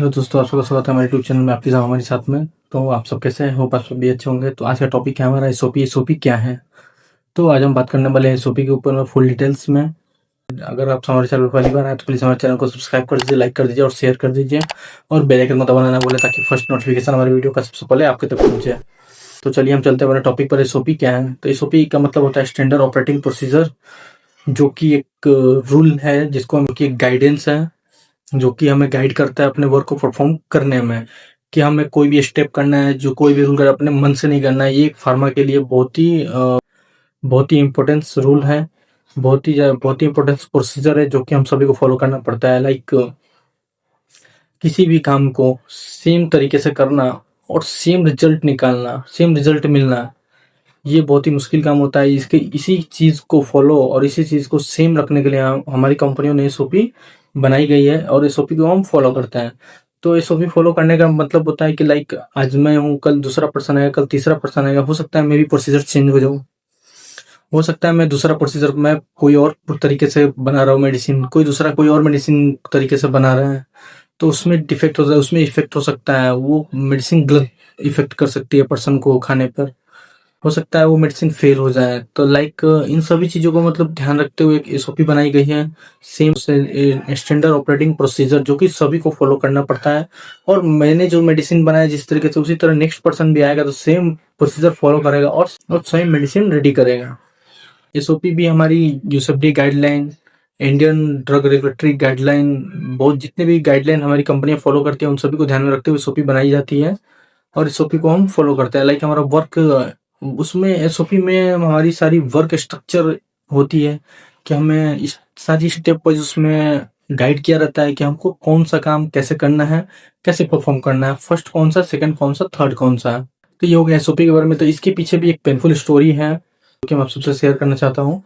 Hello दोस्तों, आप सबका स्वागत है हमारे यूट्यूब चैनल में। आपके साथ हमारे साथ में तो आप सब कैसे हैं? होप आप सब भी अच्छे होंगे। तो आज का टॉपिक है हमारा एसओपी। एसओपी क्या है? तो आज हम बात करने वाले हैं एसओपी के ऊपर में फुल डिटेल्स में। अगर आप हमारे चैनल पर पहली बार आए तो प्लीज़ हमारे चैनल को सब्सक्राइब कर दीजिए, लाइक कर दीजिए और शेयर कर दीजिए और बेल आइकन को दबाना ना भूलें ताकि फर्स्ट नोटिफिकेशन हमारे वीडियो का सबसे पहले आपके तक पहुंचे। तो चलिए हम चलते हैं हमारे टॉपिक पर। एसओपी क्या है? तो एसओपी का मतलब होता है स्टैंडर्ड ऑपरेटिंग प्रोसीजर, जो कि एक रूल है जिसको हम की गाइडेंस है, जो कि हमें गाइड करता है अपने वर्क को परफॉर्म करने में। कि हमें कोई भी स्टेप करना है, जो कोई भी रूल कर अपने मन से नहीं करना है। ये एक फार्मा के लिए बहुत ही इम्पोर्टेंस रूल है, बहुत ही इम्पोर्टेंस प्रोसीजर है जो कि हम सभी को फॉलो करना पड़ता है। लाइक किसी भी काम को सेम तरीके से करना और सेम रिजल्ट निकालना, सेम रिजल्ट मिलना, ये बहुत ही मुश्किल काम होता है। इसके इसी चीज़ को फॉलो और इसी चीज़ को सेम रखने के लिए हमारी कंपनियों ने एसओपी बनाई गई है और एसओपी को हम फॉलो करते हैं। तो एसओपी फॉलो करने का मतलब होता है कि लाइक आज मैं हूँ, कल दूसरा पर्सन आएगा, कल तीसरा पर्सन आएगा। हो सकता है मैं भी प्रोसीजर चेंज हो जाऊँ, हो सकता है मैं दूसरा प्रोसीजर मैं कोई और तरीके से बना रहा हूँ मेडिसिन, कोई दूसरा कोई और मेडिसिन तरीके से बना रहा है। तो उसमें डिफेक्ट हो जाए, उसमें इफेक्ट हो सकता है, वो मेडिसिन गलत इफेक्ट कर सकती है पर्सन को खाने पर। हो सकता है वो मेडिसिन फेल हो जाए। तो लाइक इन सभी चीज़ों को मतलब ध्यान रखते हुए एक एसओपी बनाई गई है, सेम स्टैंडर्ड ऑपरेटिंग प्रोसीजर, जो कि सभी को फॉलो करना पड़ता है। और मैंने जो मेडिसिन बनाया जिस तरीके से, उसी तरह नेक्स्ट पर्सन भी आएगा तो सेम प्रोसीजर फॉलो करेगा और सेम मेडिसिन रेडी करेगा। एसओपी भी हमारी USFD guideline, Indian drug regulatory guideline, बहुत जितने भी गाइडलाइन हमारी कंपनियां फॉलो करती हैं उन सभी को ध्यान में रखते हुए एसओपी बनाई जाती है और एसओपी को हम फॉलो करते हैं। लाइक हमारा वर्क, उसमें एसओपी में हमारी सारी वर्क स्ट्रक्चर होती है कि हमें इस सारी स्टेप वाइज उसमें गाइड किया रहता है कि हमको कौन सा काम कैसे करना है, कैसे परफॉर्म करना है, फर्स्ट कौन सा, सेकंड कौन सा, थर्ड कौन सा। तो ये हो गया एसओपी के बारे में। तो इसके पीछे भी एक पेनफुल स्टोरी है जो कि मैं आप सबसे शेयर करना चाहता हूँ।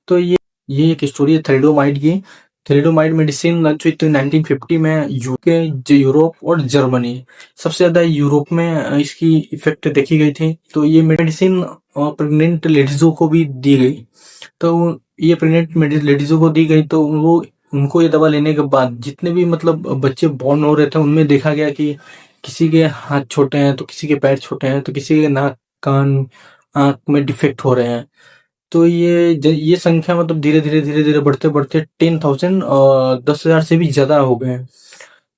तो ये एक स्टोरी है थैलिडोमाइड की। थैलिडोमाइड मेडिसिन लॉन्च हुई थी 1950 में यूके, यूरोप और जर्मनी। सबसे ज़्यादा यूरोप में इसकी इफेक्ट देखी गई थी। तो ये मेडिसिन प्रेग्नेंट लेडीज़ों को भी दी गई। तो ये प्रेग्नेंट लेडीज़ों को दी गई तो वो उनको ये दवा लेने के बाद जितने भी मतलब बच्चे बॉर्न हो रहे थे उनमें देखा गया कि किसी के हाथ छोटे हैं तो किसी के पैर छोटे हैं, तो किसी के नाक, कान, आँख में डिफेक्ट हो रहे हैं। तो ये संख्या मतलब धीरे-धीरे बढ़ते-बढ़ते 10,000 10,000 से भी ज़्यादा हो गए हैं।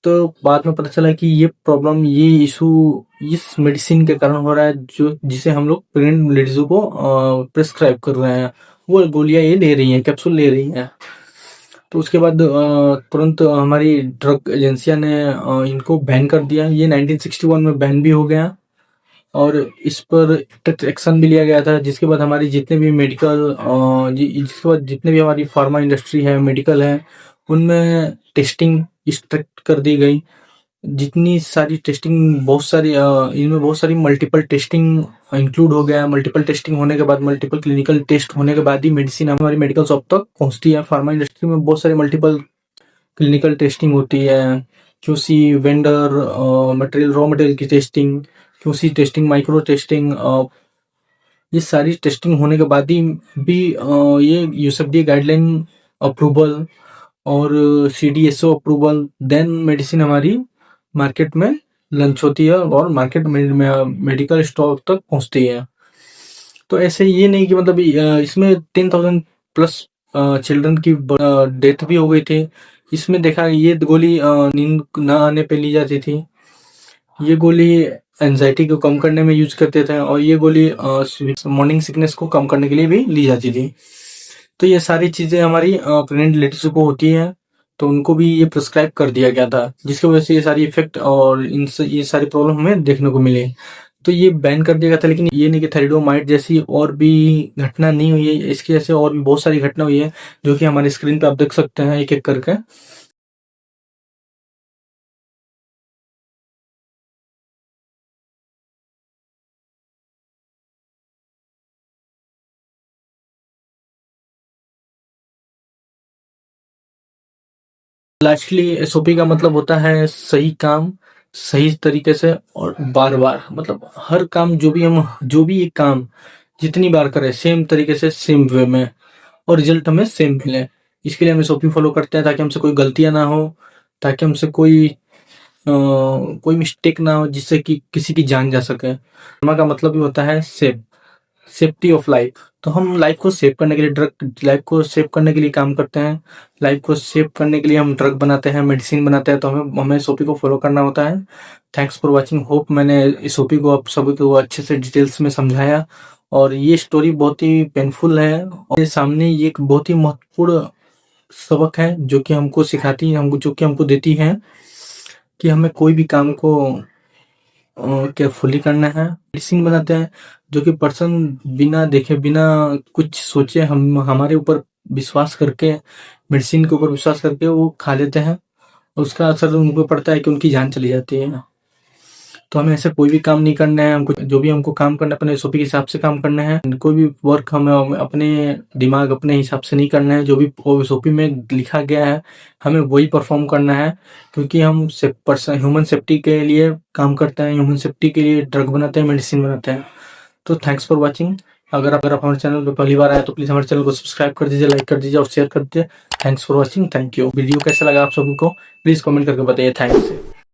तो बाद में पता चला कि ये प्रॉब्लम, ये इश्यू इस मेडिसिन के कारण हो रहा है, जो जिसे हम लोग प्रेग्नेंट लेडीज़ों को प्रिस्क्राइब कर रहे हैं। वो गोलियाँ ये ले रही हैं, कैप्सूल ले रही हैं। तो उसके बाद तुरंत हमारी ड्रग एजेंसियाँ ने इनको बैन कर दिया। ये 1961 में बैन भी हो गया और इस पर स्ट्रिक्ट एक्शन भी लिया गया था। जिसके बाद हमारी जितने भी जिसके बाद जितने भी हमारी फार्मा इंडस्ट्री है, मेडिकल है, उनमें टेस्टिंग स्ट्रिक्ट कर दी गई। जितनी सारी टेस्टिंग, इनमें बहुत सारी मल्टीपल टेस्टिंग इंक्लूड हो गया। मल्टीपल टेस्टिंग होने के बाद, मल्टीपल क्लिनिकल टेस्ट होने के बाद ही मेडिसिन हमारी मेडिकल शॉप तक पहुंचती है। फार्मा इंडस्ट्री में बहुत सारी मल्टीपल क्लिनिकल टेस्टिंग होती है। QC, vendor, material, raw material की testing, QC testing, micro testing, ये सारी टेस्टिंग होने के बाद ही भी ये यूएसएफडीए गाइडलाइन अप्रूवल और सीडीएसओ अप्रूवल, देन मेडिसिन हमारी मार्केट में लॉन्च होती है और मार्केट में मेडिकल स्टॉक तक पहुंचती है। तो ऐसे ये नहीं कि मतलब इसमें 10,000 प्लस चिल्ड्रन की डेथ भी हो गई थी। इसमें देखा ये गोली नींद न आने पे ली जाती थी। ये गोली एंजाइटी को कम करने में यूज करते थे और ये गोली मॉर्निंग सिकनेस को कम करने के लिए भी ली जाती थी। तो ये सारी चीज़ें हमारी प्रेग्नेंट लेडीज को होती हैं तो उनको भी ये प्रिस्क्राइब कर दिया गया था, जिसकी वजह से ये सारी इफेक्ट और ये सारी प्रॉब्लम हमें देखने को मिली। तो ये बैन कर दिया गया था, लेकिन ये नहीं कि थैलिडोमाइड जैसी और भी घटना नहीं हुई है। इसकी जैसे और भी बहुत सारी घटना हुई है जो कि हमारे स्क्रीन पे आप देख सकते हैं एक एक करके। लास्टली एसओपी का मतलब होता है सही काम सही तरीके से और बार बार, मतलब हर काम जो भी एक काम जितनी बार करें सेम तरीके से, सेम वे में, और रिजल्ट हमें सेम मिले। इसके लिए हम एसओपी फॉलो करते हैं ताकि हमसे कोई गलतियां ना हो, ताकि हमसे कोई कोई मिस्टेक ना हो जिससे कि किसी की जान जा सके। बीमा का मतलब ही होता है सेफ्टी ऑफ लाइफ। तो हम लाइफ को सेव करने के लिए लाइफ को सेव करने के लिए काम करते हैं। लाइफ को सेव करने के लिए हम ड्रग बनाते हैं, मेडिसिन बनाते हैं, तो हमें एसओपी को फॉलो करना होता है। Thanks for watching. होप मैंने एसओपी को आप सभी को अच्छे से डिटेल्स में समझाया। और ये स्टोरी बहुत ही पेनफुल है और ये सामने ये एक बहुत ही महत्वपूर्ण सबक है जो कि हमको सिखाती है, जो कि हमको देती है कि हमें कोई भी काम को केयरफुली करना है। मेडिसिन बनाते हैं जो कि पर्सन बिना देखे, बिना कुछ सोचे हमारे ऊपर विश्वास करके, मेडिसिन के ऊपर विश्वास करके वो खा लेते हैं। उसका असर उन पे पड़ता है कि उनकी जान चली जाती है। तो हमें ऐसे कोई भी काम नहीं करना है। हमको जो भी हमको काम करना है अपने एसओपी के हिसाब से काम करना है। कोई भी वर्क हमें अपने दिमाग अपने हिसाब से नहीं करना है। जो भी एसओपी में लिखा गया है हमें वही परफॉर्म करना है, क्योंकि हम ह्यूमन सेफ्टी के लिए काम करते हैं, ह्यूमन सेफ्टी के लिए ड्रग बनाते हैं, मेडिसिन बनाते हैं। तो थैंक्स फॉर वॉचिंग। अगर आप हमारे चैनल पर पहली बार आए तो प्लीज़ हमारे चैनल को सब्सक्राइब कर दीजिए, लाइक कर दीजिए और शेयर कर दीजिए। Thanks for watching. Thank you. Video कैसा लगा आप सभी को प्लीज़ कमेंट करके बताइए। थैंक्स।